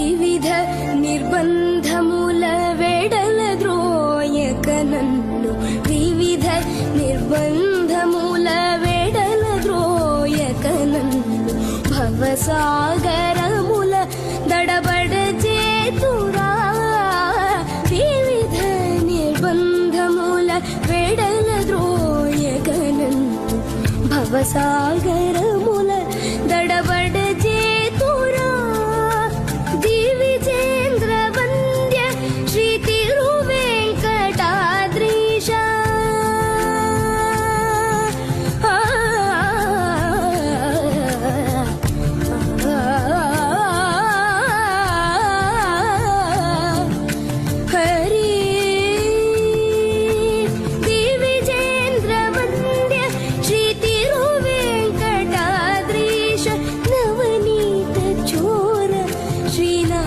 వివిధ నిర్బంధముల వెడలద్రోయక నన్ను వివిధ నిర్బంధముల వెడలద్రోయక నన్ను భవసాగరముల దడబడ చేతురా వివిధ నిర్బంధముల వెడలద్రోయక నన్ను భవసాగర